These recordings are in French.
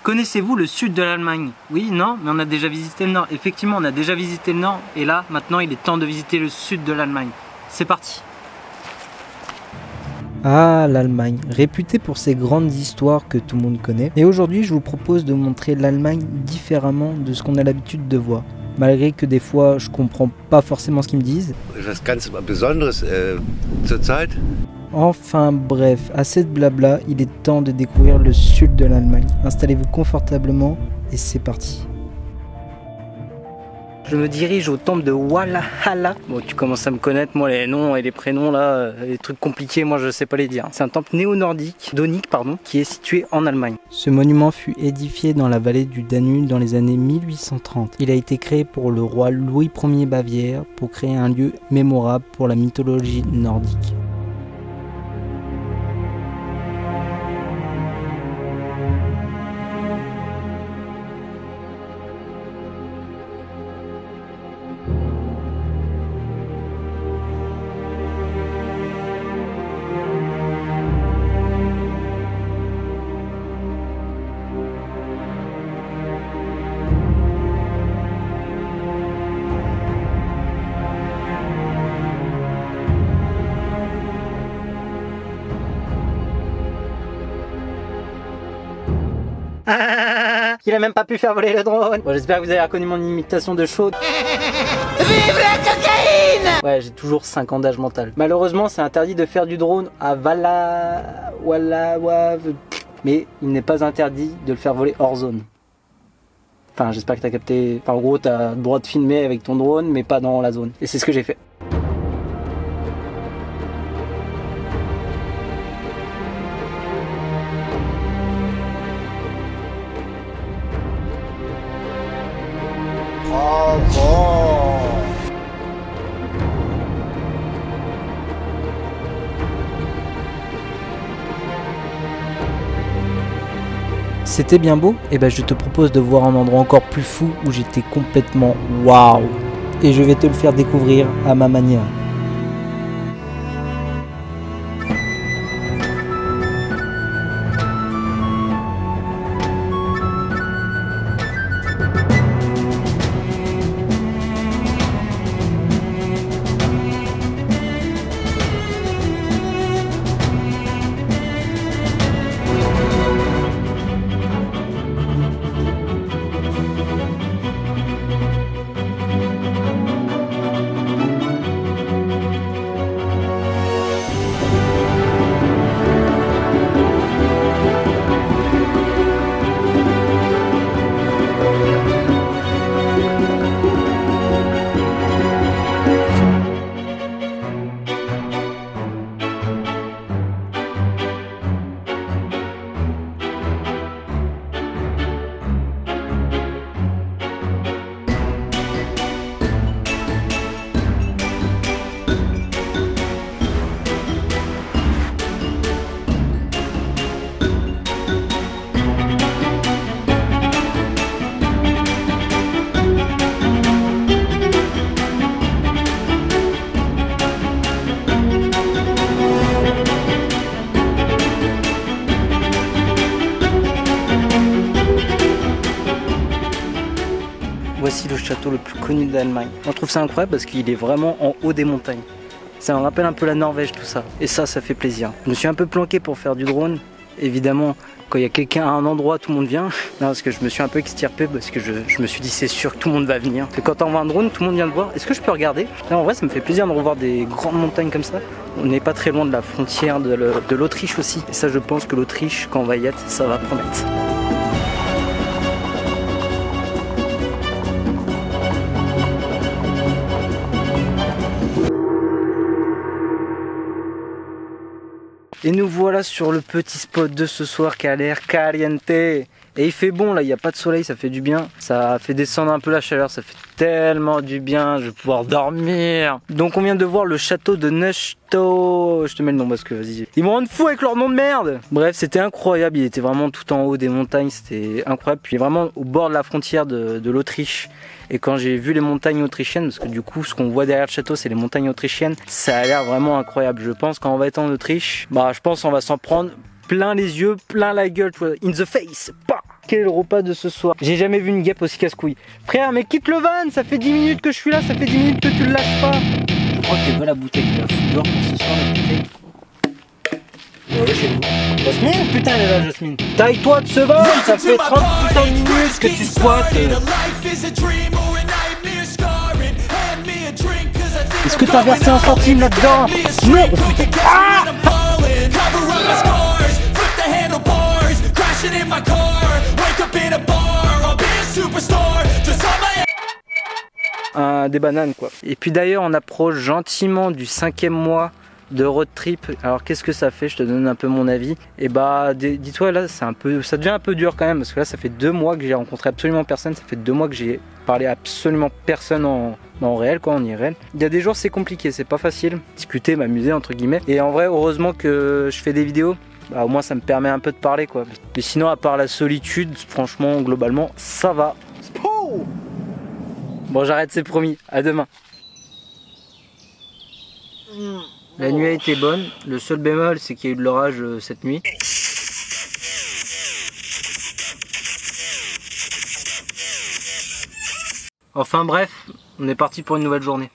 Connaissez-vous le sud de l'Allemagne? Oui, non, mais on a déjà visité le nord. Effectivement, on a déjà visité le nord. Et là, maintenant, il est temps de visiter le sud de l'Allemagne. C'est parti. Ah, l'Allemagne, réputée pour ses grandes histoires que tout le monde connaît. Et aujourd'hui, je vous propose de montrer l'Allemagne différemment de ce qu'on a l'habitude de voir. Malgré que des fois, je comprends pas forcément ce qu'ils me disent. Was ganz Besonderes zur Zeit. Enfin bref, assez de blabla, il est temps de découvrir le sud de l'Allemagne. Installez-vous confortablement et c'est parti. Je me dirige au temple de Walhalla. Bon, tu commences à me connaître, moi les noms et les prénoms là, les trucs compliqués, moi je sais pas les dire. C'est un temple néo-nordique, qui est situé en Allemagne. Ce monument fut édifié dans la vallée du Danube dans les années 1830. Il a été créé pour le roi Louis Ier Bavière pour créer un lieu mémorable pour la mythologie nordique. Il a même pas pu faire voler le drone. Bon, j'espère que vous avez reconnu mon imitation de chaude. Vive la cocaïne! Ouais, j'ai toujours 5 ans d'âge mental. Malheureusement, c'est interdit de faire du drone à mais il n'est pas interdit de le faire voler hors zone. Enfin, j'espère que t'as capté. Enfin, en gros, t'as le droit de filmer avec ton drone, mais pas dans la zone. Et c'est ce que j'ai fait. C'était bien beau? Et ben je te propose de voir un endroit encore plus fou où j'étais complètement waouh. Et je vais te le faire découvrir à ma manière. Voici le château le plus connu d'Allemagne. On trouve ça incroyable parce qu'il est vraiment en haut des montagnes. Ça me rappelle un peu la Norvège tout ça. Et ça fait plaisir. Je me suis un peu planqué pour faire du drone. Évidemment, quand il y a quelqu'un à un endroit, tout le monde vient. Non, parce que je me suis un peu extirpé parce que je me suis dit c'est sûr que tout le monde va venir. Et quand on voit un drone, tout le monde vient le voir. Est-ce que je peux regarder? Là, en vrai, ça me fait plaisir de revoir des grandes montagnes comme ça. On n'est pas très loin de la frontière de l'Autriche aussi. Et ça, je pense que l'Autriche, quand on va y être, ça va promettre. Et nous voilà sur le petit spot de ce soir qui a l'air caliente. Et il fait bon là, il n'y a pas de soleil, ça fait du bien. Ça fait descendre un peu la chaleur, ça fait tellement du bien, je vais pouvoir dormir. Donc on vient de voir le château de Neustadt. Je te mets le nom parce que vas-y. Ils me rendent fou avec leur nom de merde. Bref, c'était incroyable, il était vraiment tout en haut des montagnes, c'était incroyable. Puis vraiment au bord de la frontière de l'Autriche. Et quand j'ai vu les montagnes autrichiennes, parce que du coup ce qu'on voit derrière le château c'est les montagnes autrichiennes, ça a l'air vraiment incroyable. Je pense quand on va être en Autriche, bah je pense qu'on va s'en prendre plein les yeux, plein la gueule, in the face, bah. Quel est le repas de ce soir? J'ai jamais vu une guêpe aussi casse-couille. Frère, mais quitte le van, ça fait 10 minutes que je suis là, ça fait 10 minutes que tu le lâches pas. Je crois qu'elle veut la bouteille, il va foutre dehors pour ce soir la bouteille. Ouais, chez vous. Jasmine, putain, elle est là, Jasmine. Taille-toi de ce van, ça fait 30 putain de minutes que tu squattes. Est-ce que t'as versé un centime là-dedans? Non. Ah! Des bananes quoi. Et puis d'ailleurs on approche gentiment du 5e mois de road trip. Alors qu'est-ce que ça fait? Je te donne un peu mon avis. Et bah dis-toi là ça devient un peu dur quand même parce que là ça fait 2 mois que j'ai rencontré absolument personne. Ça fait 2 mois que j'ai parlé à absolument personne en réel quoi, en IRL. Il y a des jours c'est compliqué, c'est pas facile. Discuter, m'amuser entre guillemets. Et en vrai heureusement que je fais des vidéos. Bah, au moins ça me permet un peu de parler quoi. Mais sinon à part la solitude, franchement globalement ça va. Bon j'arrête, c'est promis, à demain. La nuit a été bonne, le seul bémol c'est qu'il y a eu de l'orage cette nuit. Enfin bref, on est parti pour une nouvelle journée.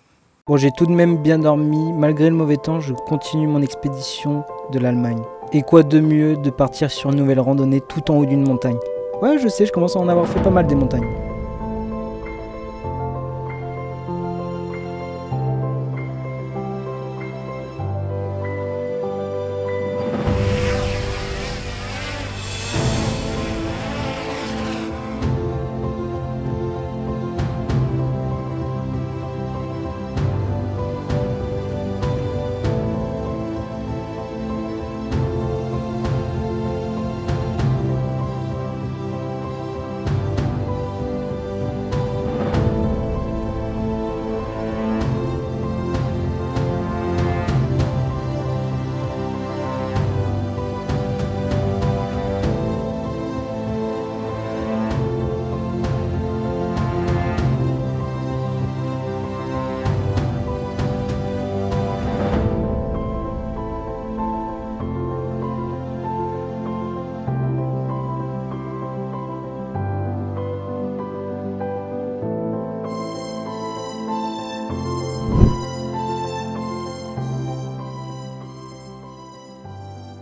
Bon, j'ai tout de même bien dormi, malgré le mauvais temps, je continue mon expédition de l'Allemagne. Et quoi de mieux de partir sur une nouvelle randonnée tout en haut d'une montagne? Ouais, je sais, je commence à en avoir fait pas mal des montagnes.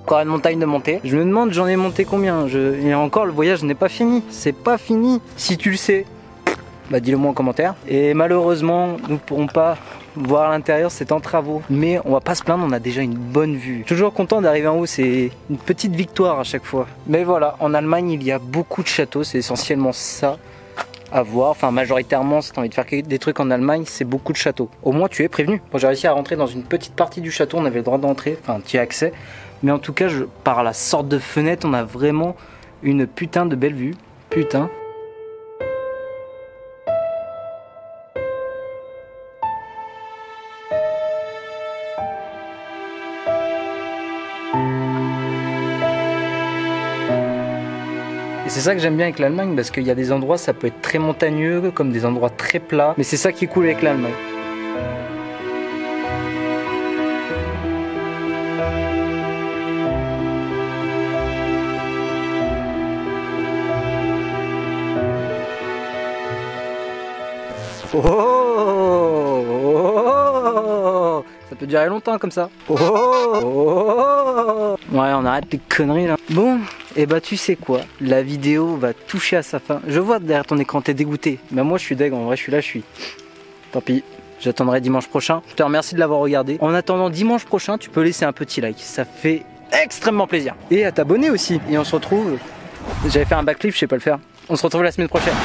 Encore une montagne de monter. Je me demande j'en ai monté combien. Et encore le voyage n'est pas fini. C'est pas fini. Si tu le sais, bah dis-le moi en commentaire. Et malheureusement, nous ne pourrons pas voir l'intérieur, c'est en travaux. Mais on va pas se plaindre, on a déjà une bonne vue. Toujours content d'arriver en haut, c'est une petite victoire à chaque fois. Mais voilà, en Allemagne, il y a beaucoup de châteaux, c'est essentiellement ça à voir. Enfin, majoritairement, si tu as envie de faire des trucs en Allemagne, c'est beaucoup de châteaux. Au moins, tu es prévenu. Bon, j'ai réussi à rentrer dans une petite partie du château, on avait le droit d'entrer, enfin, tu y as accès. Mais en tout cas, par la sorte de fenêtre, on a vraiment une putain de belle vue. Putain. Et c'est ça que j'aime bien avec l'Allemagne, parce qu'il y a des endroits, ça peut être très montagneux, comme des endroits très plats. Mais c'est ça qui est cool avec l'Allemagne. Oh, oh, oh, ça peut durer longtemps comme ça. Oh, oh, ouais, on arrête les conneries là. Bon, et bah tu sais quoi, la vidéo va toucher à sa fin. Je vois derrière ton écran, t'es dégoûté. Mais moi je suis deg, en vrai je suis là, je suis. Tant pis, j'attendrai dimanche prochain. Je te remercie de l'avoir regardé. En attendant dimanche prochain, tu peux laisser un petit like. Ça fait extrêmement plaisir. Et à t'abonner aussi. Et on se retrouve. J'avais fait un backflip, je sais pas le faire. On se retrouve la semaine prochaine.